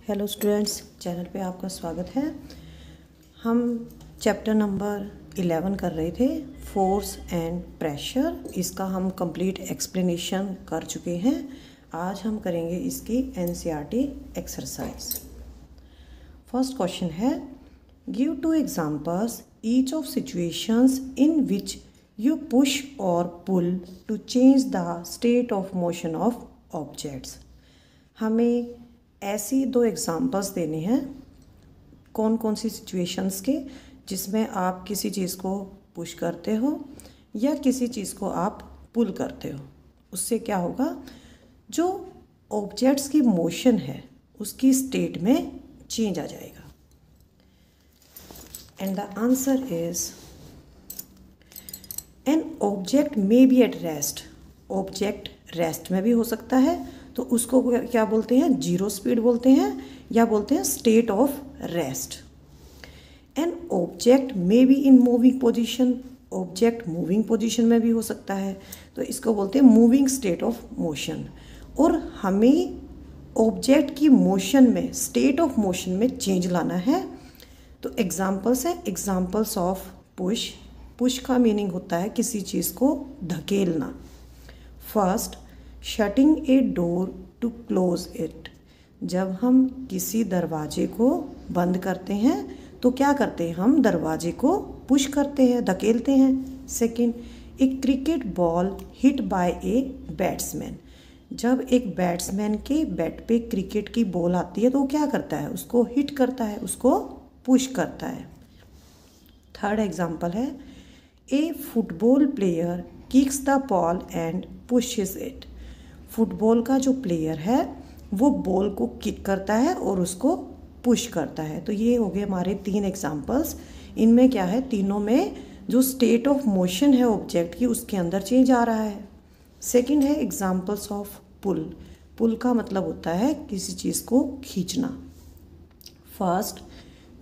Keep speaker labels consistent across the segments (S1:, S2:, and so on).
S1: Hello students, channel पे आपका स्वागत है। हम चैप्टर नंबर 11 कर रहे थे, फोर्स एंड प्रेशर। इसका हम कंप्लीट एक्सप्लेनेशन कर चुके हैं। आज हम करेंगे इसकी एनसीईआरटी एक्सरसाइज। फर्स्ट क्वेश्चन है, give 2 examples each of situations in which you push or pull to change the state of motion of objects. हमें ऐसी 2 एग्जांपल्स देने हैं कौन कौन सी सिचुएशंस के जिसमें आप किसी चीज़ को पुश करते हो या किसी चीज़ को आप पुल करते हो। उससे क्या होगा, जो ऑब्जेक्ट्स की मोशन है उसकी स्टेट में चेंज आ जाएगा। And the answer is an object may be at rest. Object rest में भी हो सकता है, तो उसको क्या बोलते हैं, जीरो स्पीड बोलते हैं या बोलते हैं state of rest. An object may be in moving position. Object moving position में भी हो सकता है, तो इसको बोलते हैं मूविंग स्टेट ऑफ मोशन। और हमें ऑब्जेक्ट की मोशन में, स्टेट ऑफ मोशन में चेंज लाना है। तो एग्जाम्पल्स हैं, एग्जाम्पल्स ऑफ पुश। पुश का मीनिंग होता है किसी चीज़ को धकेलना। First, shutting a door to close it. जब हम किसी दरवाजे को बंद करते हैं तो क्या करते हैं, हम दरवाजे को पुश करते हैं, धकेलते हैं। Second, A cricket ball hit by a batsman. जब एक बैट्समैन के बैट पे क्रिकेट की बॉल आती है तो वो क्या करता है, उसको हिट करता है, उसको पुश करता है। थर्ड एग्जाम्पल है, a football player kicks the ball and pushes it. Football का जो प्लेयर है वो बॉल को किक करता है और उसको पुश करता है। तो ये हो गए हमारे 3 एग्जाम्पल्स। इनमें क्या है, तीनों में जो स्टेट ऑफ मोशन है ऑब्जेक्ट की उसके अंदर चेंज आ रहा है। सेकंड है एग्जाम्पल्स ऑफ पुल। पुल का मतलब होता है किसी चीज़ को खींचना। First,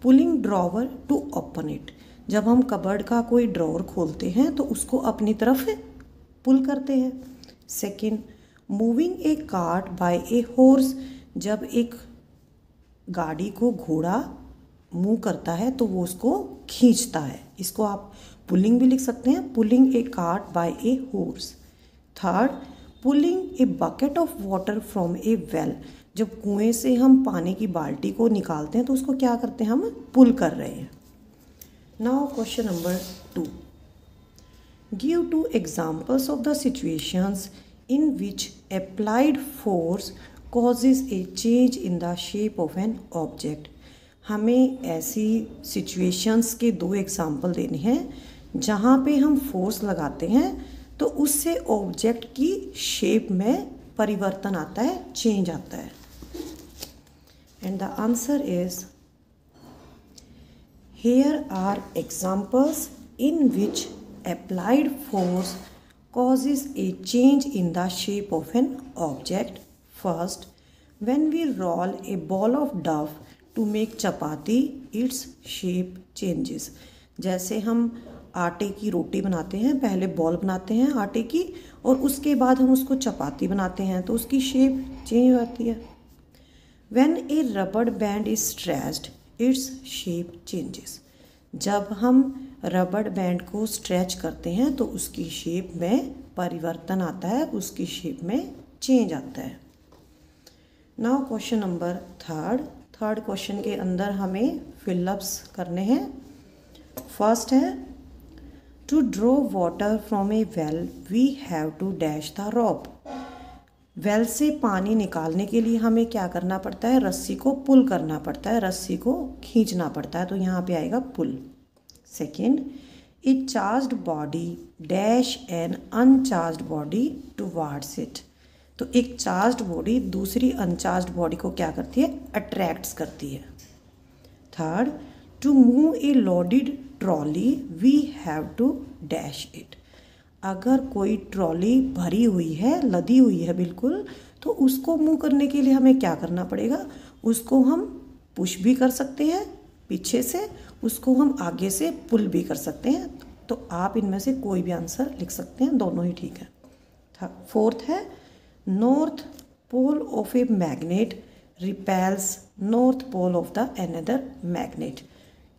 S1: pulling drawer to open it. जब हम कबर्ड का कोई ड्रॉवर खोलते हैं तो उसको अपनी तरफ पुल करते हैं। Second, moving a cart by a horse. जब एक गाड़ी को घोड़ा मूव करता है तो वो उसको खींचता है। इसको आप पुलिंग भी लिख सकते हैं, pulling a cart by a horse. Third, pulling a bucket of water from a well. जब कुएं से हम पानी की बाल्टी को निकालते हैं तो उसको क्या करते हैं, हम पुल कर रहे हैं। Now question number 2, give 2 examples of the situations in which applied force causes a change in the shape of an object। हमें ऐसी situations के 2 एग्जाम्पल देने हैं जहाँ पे हम फोर्स लगाते हैं तो उससे ऑब्जेक्ट की शेप में परिवर्तन आता है, चेंज आता है। And the answer is, here are examples in which applied force causes a change in the shape of an object. First, when we roll a ball of dough to make chapati, its shape changes। जैसे हम आटे की रोटी बनाते हैं, पहले ball बनाते हैं आटे की और उसके बाद हम उसको चपाती बनाते हैं तो उसकी शेप चेंज हो जाती है। When a rubber band is stretched, its shape changes। जब हम रबड़ बैंड को स्ट्रेच करते हैं तो उसकी शेप में परिवर्तन आता है, उसकी शेप में चेंज आता है। Now question number 3। Third question के अंदर हमें फिलअप्स करने हैं। फर्स्ट है, to draw water from a well we have to dash the rope. Well से पानी निकालने के लिए हमें क्या करना पड़ता है, रस्सी को पुल करना पड़ता है, रस्सी को खींचना पड़ता है, तो यहाँ पे आएगा pull. Second, a charged body dash an uncharged body towards it. तो एक चार्ज्ड बॉडी दूसरी अनचार्ज्ड बॉडी को क्या करती है, अट्रैक्ट्स करती है। Third, to move a loaded trolley we have to dash it. अगर कोई ट्रॉली भरी हुई है, लदी हुई है बिल्कुल, तो उसको मूव करने के लिए हमें क्या करना पड़ेगा, उसको हम पुश भी कर सकते हैं पीछे से, उसको हम आगे से पुल भी कर सकते हैं। तो आप इनमें से कोई भी आंसर लिख सकते हैं, दोनों ही ठीक है। फोर्थ है, north pole of a magnet repels north pole of the another magnet,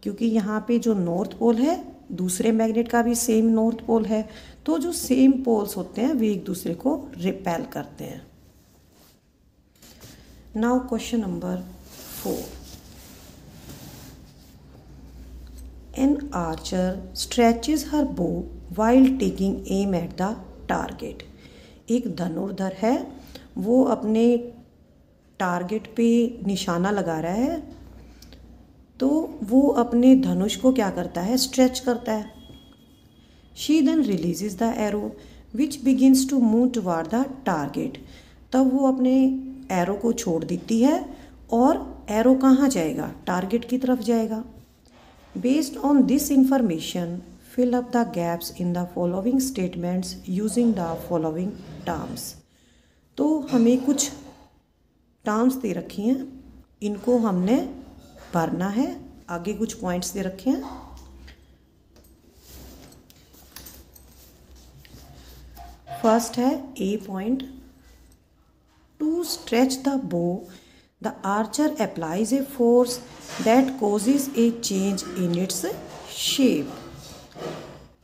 S1: क्योंकि यहाँ पे जो नॉर्थ पोल है दूसरे मैग्नेट का भी सेम नॉर्थ पोल है, तो जो सेम पोल्स होते हैं वे एक दूसरे को रिपेल करते हैं। Now question number 4, an archer stretches her bow while taking aim at the target. एक धनुर्धर है, वो अपने टारगेट पे निशाना लगा रहा है, तो वो अपने धनुष को क्या करता है, स्ट्रेच करता है। She then releases the arrow which begins to move toward the target. तब वो अपने एरो को छोड़ देती है और एरो कहाँ जाएगा, टारगेट की तरफ जाएगा। Based on this information fill up the gaps in the following statements using the following terms. तो हमें कुछ टर्म्स दे रखी हैं, इनको हमने भरना है। आगे कुछ पॉइंट्स दे रखे हैं। फर्स्ट है a point, to stretch the bow the archer applies a force that causes a change in its shape.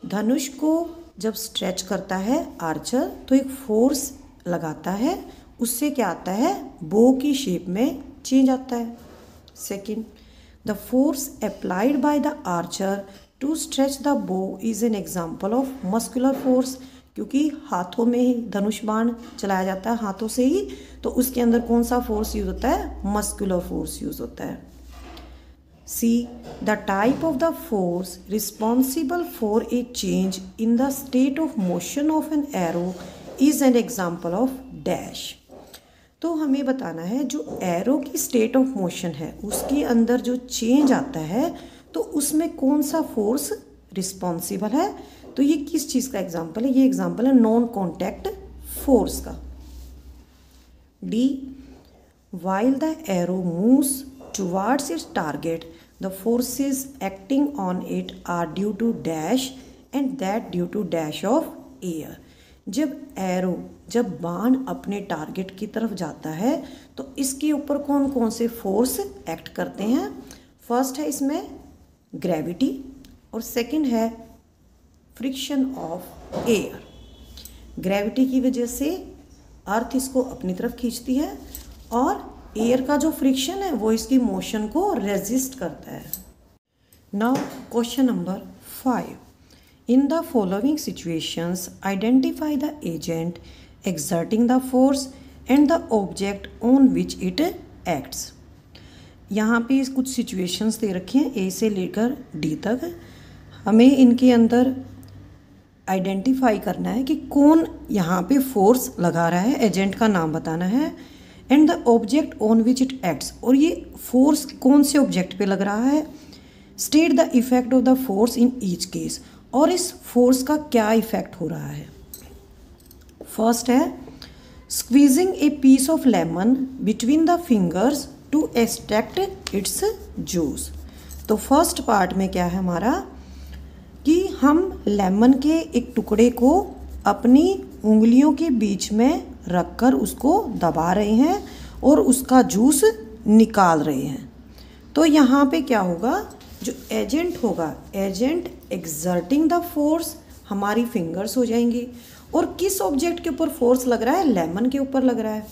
S1: धनुष को जब स्ट्रेच करता है आर्चर तो एक फोर्स लगाता है, उससे क्या आता है, बो की शेप में चेंज आता है। Second, the force applied by the archer to stretch the bow is an example of muscular force, क्योंकि हाथों में ही धनुष बाण चलाया जाता है, हाथों से ही, तो उसके अंदर कौन सा फोर्स यूज होता है, मस्कुलर फोर्स यूज होता है। C, the type of the force responsible for a change in the state of motion of an arrow is an example of dash. तो हमें बताना है जो एरो की स्टेट ऑफ मोशन है उसके अंदर जो चेंज आता है तो उसमें कौन सा फोर्स रिस्पॉन्सिबल है। तो ये किस चीज़ का एग्जाम्पल है, ये एग्जाम्पल है नॉन कॉन्टैक्ट फोर्स का। D, while the arrow moves towards its target the forces acting on it are due to dash and that due to dash of air. जब बाण अपने टारगेट की तरफ जाता है तो इसके ऊपर कौन कौन से फोर्स एक्ट करते हैं। फर्स्ट है इसमें ग्रेविटी और सेकंड है फ्रिक्शन ऑफ एयर। ग्रेविटी की वजह से अर्थ इसको अपनी तरफ खींचती है और एयर का जो फ्रिक्शन है वो इसकी मोशन को रेजिस्ट करता है। Now question number 5, in the following situations identify the agent exerting the force and the object on which it acts। यहाँ पे कुछ सिचुएशंस दे रखे हैं ए से लेकर डी तक। हमें इनके अंदर आइडेंटिफाई करना है कि कौन यहाँ पे फोर्स लगा रहा है, एजेंट का नाम बताना है, and the object on which it acts, और ये फोर्स कौन से ऑब्जेक्ट पे लग रहा है। State the effect of the force in each case, और इस फोर्स का क्या इफेक्ट हो रहा है। फर्स्ट है squeezing a piece of lemon between the fingers to extract its juice. तो फर्स्ट पार्ट में क्या है हमारा कि हम लेमन के एक टुकड़े को अपनी उंगलियों के बीच में रखकर उसको दबा रहे हैं और उसका जूस निकाल रहे हैं। तो यहाँ पे क्या होगा, जो एजेंट होगा, एजेंट एक्सर्टिंग द फोर्स हमारी फिंगर्स हो जाएंगी, और किस ऑब्जेक्ट के ऊपर फोर्स लग रहा है, लेमन के ऊपर लग रहा है।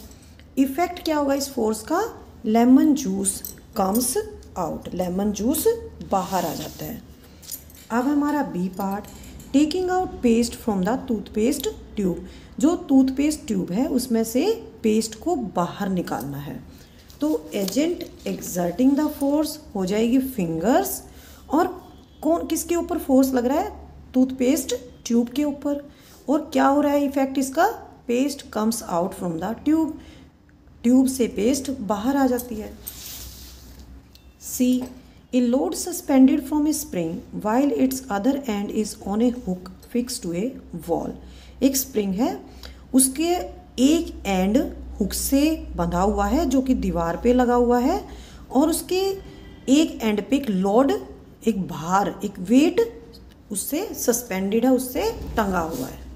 S1: इफेक्ट क्या होगा इस फोर्स का, lemon juice comes out, lemon juice बाहर आ जाता है। अब हमारा B part, taking out paste from the toothpaste tube. जो टूथपेस्ट ट्यूब है उसमें से पेस्ट को बाहर निकालना है। तो एजेंट एक्सर्टिंग द फोर्स हो जाएगी फिंगर्स, और कौन किसके ऊपर फोर्स लग रहा है, टूथपेस्ट ट्यूब के ऊपर। और क्या हो रहा है इफेक्ट इसका, paste comes out from the tube, tube से पेस्ट बाहर आ जाती है। C, a load suspended from a spring while its other end is on a hook fix to a wall. एक स्प्रिंग है, उसके एक एंड हुक से बंधा हुआ है जो कि दीवार पे लगा हुआ है, और उसके एक एंड पे एक लोड, एक भार, एक वेट उससे सस्पेंडेड है, उससे टंगा हुआ है।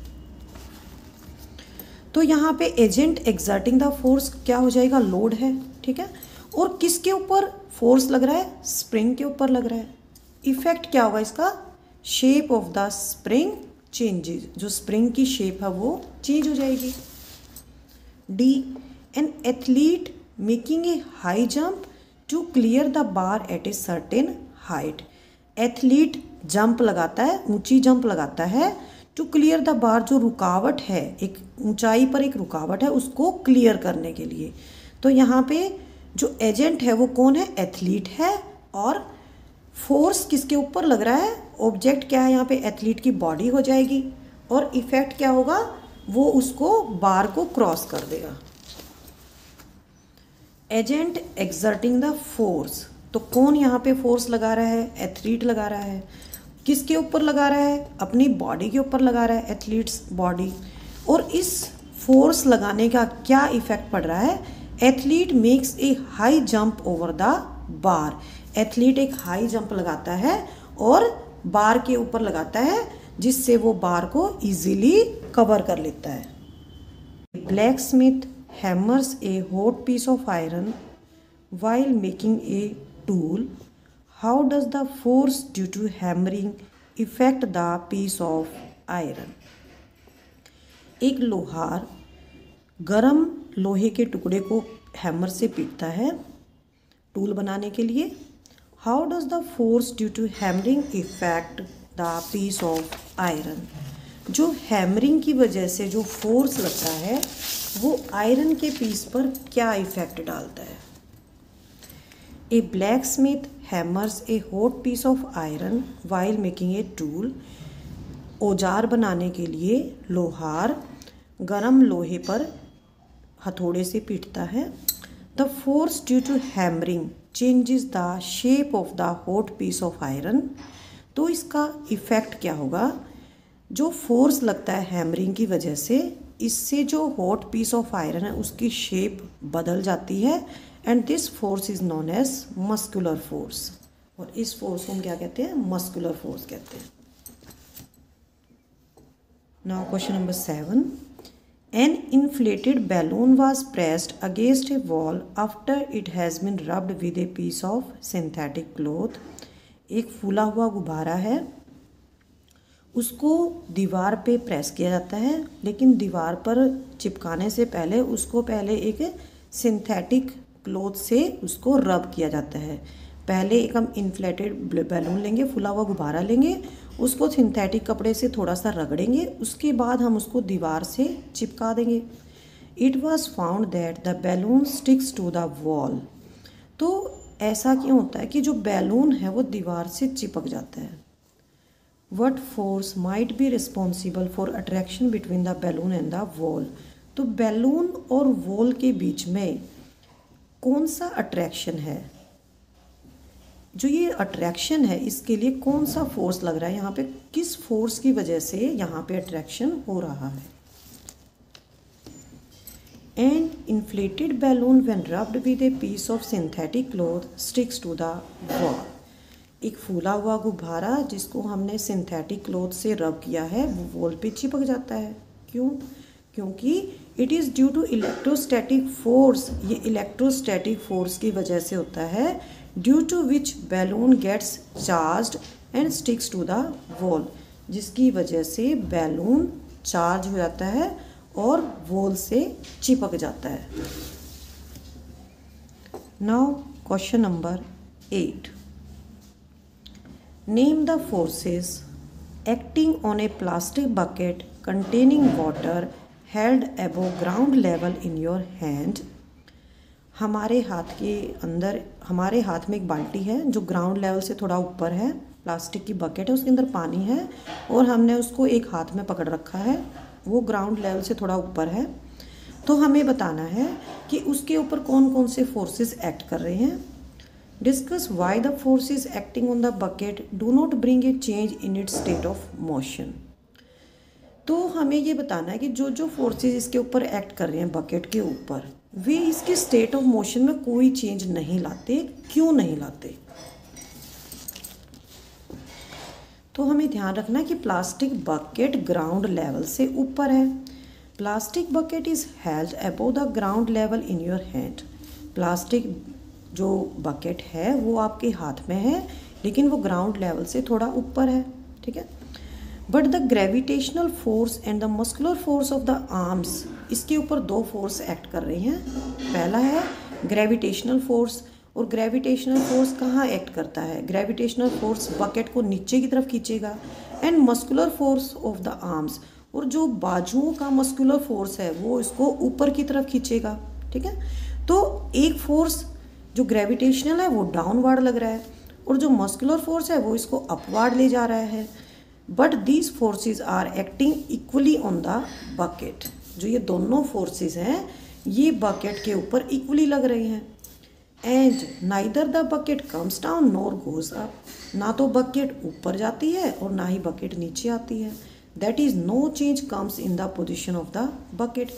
S1: तो यहाँ पे एजेंट एक्सर्टिंग द फोर्स क्या हो जाएगा, लोड है, ठीक है। और किसके ऊपर फोर्स लग रहा है? स्प्रिंग के ऊपर लग रहा है। इफेक्ट क्या होगा इसका? Shape of the spring changes, जो स्प्रिंग की शेप है वो चेंज हो जाएगी। D, an athlete making a high jump to clear the bar at a certain height. Athlete jump लगाता है, ऊंची जंप लगाता है, टू क्लियर द बार, जो रुकावट है, एक ऊंचाई पर एक रुकावट है, उसको क्लियर करने के लिए। तो यहाँ पे जो एजेंट है वो कौन है? एथलीट है। और फोर्स किसके ऊपर लग रहा है? ऑब्जेक्ट क्या है यहाँ पे? एथलीट की बॉडी हो जाएगी। और इफेक्ट क्या होगा? वो उसको बार को क्रॉस कर देगा। एजेंट एक्सर्टिंग द फोर्स, तो कौन यहाँ पे फोर्स लगा रहा है? एथलीट लगा रहा है। किसके ऊपर लगा रहा है? अपनी बॉडी के ऊपर लगा रहा है, एथलीट्स बॉडी। और इस फोर्स लगाने का क्या इफेक्ट पड़ रहा है? Athlete makes a high jump over the bar. Athlete एक हाई जंप लगाता है और बार के ऊपर लगाता है, जिससे वो बार को इजीली कवर कर लेता है। Black Smith hammers a hot piece of iron while making a tool. How does the force due to hammering affect the piece of iron? एक लोहार गरम लोहे के टुकड़े को हैमर से पीटता है टूल बनाने के लिए। How does the force due to hammering affect the piece of iron? जो हैमरिंग की वजह से जो फोर्स लगता है वो आयरन के पीस पर क्या इफेक्ट डालता है? A blacksmith hammers a hot piece of iron while making a tool. औजार बनाने के लिए लोहार गरम लोहे पर हथौड़े से पीटता है। The force due to hammering changes the shape of the hot piece of iron. तो इसका इफेक्ट क्या होगा? जो फोर्स लगता है हैमरिंग की वजह से, इससे जो हॉट पीस ऑफ आयरन है उसकी शेप बदल जाती है। And this force is known as muscular force. और इस फोर्स को हम क्या कहते हैं? मस्कुलर फोर्स कहते हैं। Now question number 7। An inflated balloon was pressed against a wall after it has been rubbed with a piece of synthetic cloth. एक फूला हुआ गुब्बारा है, उसको दीवार पे प्रेस किया जाता है, लेकिन दीवार पर चिपकाने से पहले उसको पहले एक सिंथेटिक क्लॉथ से उसको रब किया जाता है। पहले एक हम इन्फ्लेटेड बैलून लेंगे, फूला हुआ गुब्बारा लेंगे, उसको सिंथेटिक कपड़े से थोड़ा सा रगड़ेंगे, उसके बाद हम उसको दीवार से चिपका देंगे। It was found that the balloon sticks to the wall. तो ऐसा क्यों होता है कि जो बैलून है वो दीवार से चिपक जाता है? What force might be responsible for attraction between the balloon and the wall? तो बैलून और वॉल के बीच में कौन सा अट्रैक्शन है? जो ये अट्रैक्शन है इसके लिए कौन सा फोर्स लग रहा है? यहाँ पे किस फोर्स की वजह से यहाँ पे अट्रैक्शन हो रहा है? An inflated balloon when rubbed with a piece of synthetic cloth sticks to the wall. एक फूला हुआ गुब्बारा जिसको हमने सिंथेटिक क्लॉथ से रब किया है वो वॉल पे चिपक जाता है। क्यों? क्योंकि it is due to electrostatic force. ये इलेक्ट्रोस्टैटिक फोर्स की वजह से होता है, due to which balloon gets charged and sticks to the wall, जिसकी वजह से बैलून चार्ज हो जाता है और वॉल से चिपक जाता है। Now question number 8। Name the forces acting on a plastic bucket containing water held above ground level in your hand. हमारे हाथ में एक बाल्टी है जो ग्राउंड लेवल से थोड़ा ऊपर है, प्लास्टिक की बकेट है, उसके अंदर पानी है और हमने उसको एक हाथ में पकड़ रखा है, वो ग्राउंड लेवल से थोड़ा ऊपर है। तो हमें बताना है कि उसके ऊपर कौन कौन से फोर्सेस एक्ट कर रहे हैं। Discuss why the forces acting on the bucket do not bring a change in its state of motion. तो हमें ये बताना है कि जो जो फोर्सेस इसके ऊपर एक्ट कर रहे हैं बकेट के ऊपर, वे इसके स्टेट ऑफ मोशन में कोई चेंज नहीं लाते। क्यों नहीं लाते? तो हमें ध्यान रखना है कि प्लास्टिक बकेट ग्राउंड लेवल से ऊपर है। Plastic bucket is held above the ground level in your hand. Plastic जो बकेट है वो आपके हाथ में है, लेकिन वो ग्राउंड लेवल से थोड़ा ऊपर है, ठीक है। But the gravitational force and the muscular force of the arms, इसके ऊपर दो फोर्स एक्ट कर रही हैं। पहला है ग्रेविटेशनल फोर्स, और ग्रेविटेशनल फोर्स कहाँ एक्ट करता है? ग्रेविटेशनल फोर्स बकेट को नीचे की तरफ खींचेगा। And muscular force of the arms, और जो बाजुओं का मस्कुलर फोर्स है वो इसको ऊपर की तरफ खींचेगा, ठीक है। तो एक फोर्स जो ग्रेविटेशनल है वो डाउनवर्ड लग रहा है, और जो मस्कुलर फोर्स है वो इसको अपवर्ड ले जा रहा है। But these forces are acting equally on the bucket, जो ये दोनों फोर्सेस हैं ये बकेट के ऊपर इक्वली लग रही हैं। And neither the bucket comes down nor goes up, ना तो बकेट ऊपर जाती है और ना ही बकेट नीचे आती है। That is no change comes in the position of the bucket,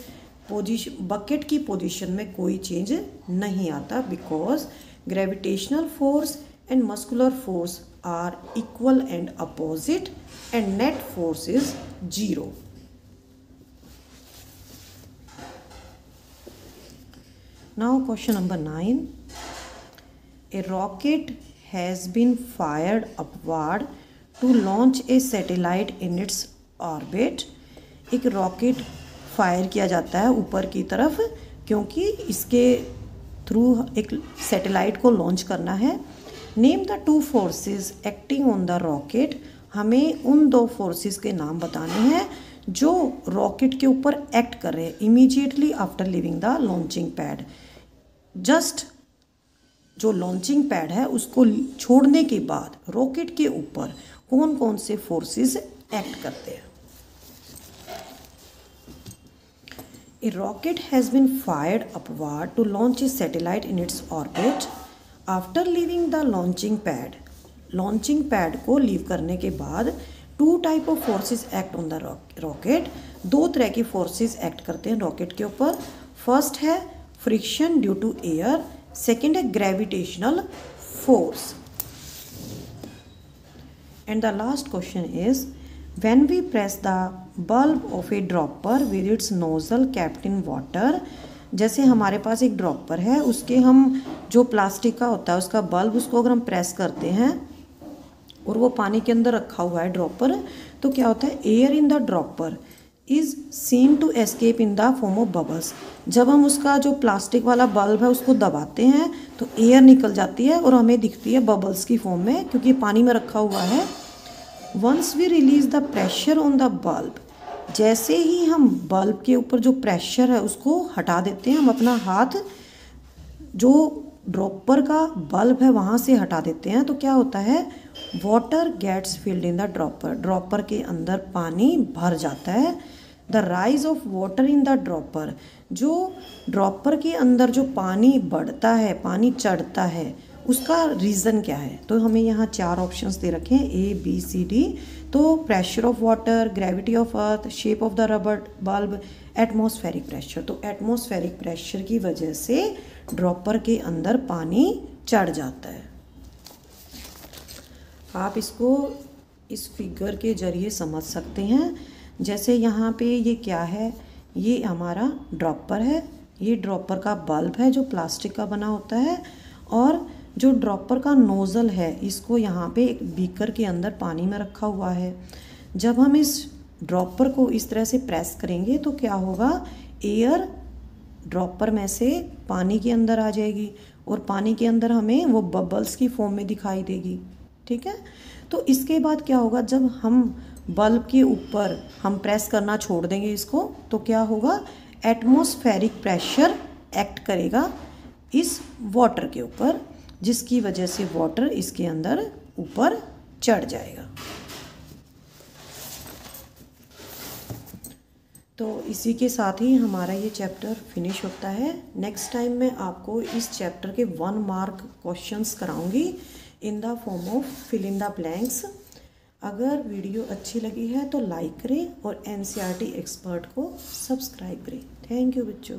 S1: bucket की पोजीशन में कोई चेंज नहीं आता, because gravitational force and muscular force are equal and opposite and net force is 0. Now question number 9. A rocket has been fired upward to launch a satellite in its orbit. एक rocket fire किया जाता है ऊपर की तरफ, क्योंकि इसके through एक सैटेलाइट को लॉन्च करना है। Name the two forces acting on the rocket, हमें उन दो फोर्सेस के नाम बताने हैं जो रॉकेट के ऊपर एक्ट कर रहे हैं immediately after leaving the launching pad. Just जो लॉन्चिंग पैड है उसको छोड़ने के बाद रॉकेट के ऊपर कौन कौन से फोर्सेस एक्ट करते हैं। A rocket has been fired upward to launch a satellite in its orbit. After leaving the launching pad, launching pad को लीव करने के बाद two type of forces act on the rocket, दो तरह की forces act करते हैं rocket के ऊपर। फर्स्ट है friction due to air, second है gravitational force. And the last question is when we press the bulb of a dropper with its nozzle kept in water, जैसे हमारे पास एक ड्रॉपर है, उसके हम जो प्लास्टिक का होता है उसका बल्ब, उसको अगर हम प्रेस करते हैं और वो पानी के अंदर रखा हुआ है ड्रॉपर, तो क्या होता है, air in the dropper is seen to escape in the form of bubbles. जब हम उसका जो प्लास्टिक वाला बल्ब है उसको दबाते हैं तो एयर निकल जाती है और हमें दिखती है बबल्स की फॉर्म में, क्योंकि पानी में रखा हुआ है। Once we release the pressure on the bulb, जैसे ही हम बल्ब के ऊपर जो प्रेशर है उसको हटा देते हैं, हम अपना हाथ जो ड्रॉपर का बल्ब है वहाँ से हटा देते हैं, तो क्या होता है, water gets filled in the dropper, dropper के अंदर पानी भर जाता है। The rise of water in the dropper, जो ड्रॉपर के अंदर जो पानी बढ़ता है, पानी चढ़ता है, उसका रीज़न क्या है? तो हमें यहाँ 4 ऑप्शंस दे रखे हैं, A, B, C, D। तो pressure of water, gravity of earth, shape of the rubber bulb, atmospheric pressure. तो एटमॉस्फेरिक प्रेशर की वजह से ड्रॉपर के अंदर पानी चढ़ जाता है। आप इसको इस फिगर के जरिए समझ सकते हैं। जैसे यहाँ पे ये क्या है, ये हमारा ड्रॉपर है, ये ड्रॉपर का बल्ब है जो प्लास्टिक का बना होता है, और जो ड्रॉपर का नोज़ल है इसको यहाँ पे एक बीकर के अंदर पानी में रखा हुआ है। जब हम इस ड्रॉपर को इस तरह से प्रेस करेंगे तो क्या होगा, एयर ड्रॉपर में से पानी के अंदर आ जाएगी और पानी के अंदर हमें वो बबल्स की फॉर्म में दिखाई देगी, ठीक है। तो इसके बाद क्या होगा, जब हम बल्ब के ऊपर हम प्रेस करना छोड़ देंगे इसको, तो क्या होगा, एटमॉस्फेरिक प्रेशर एक्ट करेगा इस वाटर के ऊपर, जिसकी वजह से वाटर इसके अंदर ऊपर चढ़ जाएगा। तो इसी के साथ ही हमारा ये चैप्टर फिनिश होता है। नेक्स्ट टाइम मैं आपको इस चैप्टर के 1 मार्क क्वेश्चंस कराऊंगी in the form of fill in the blanks. अगर वीडियो अच्छी लगी है तो लाइक करें और NCERT एक्सपर्ट को सब्सक्राइब करें। थैंक यू बच्चों।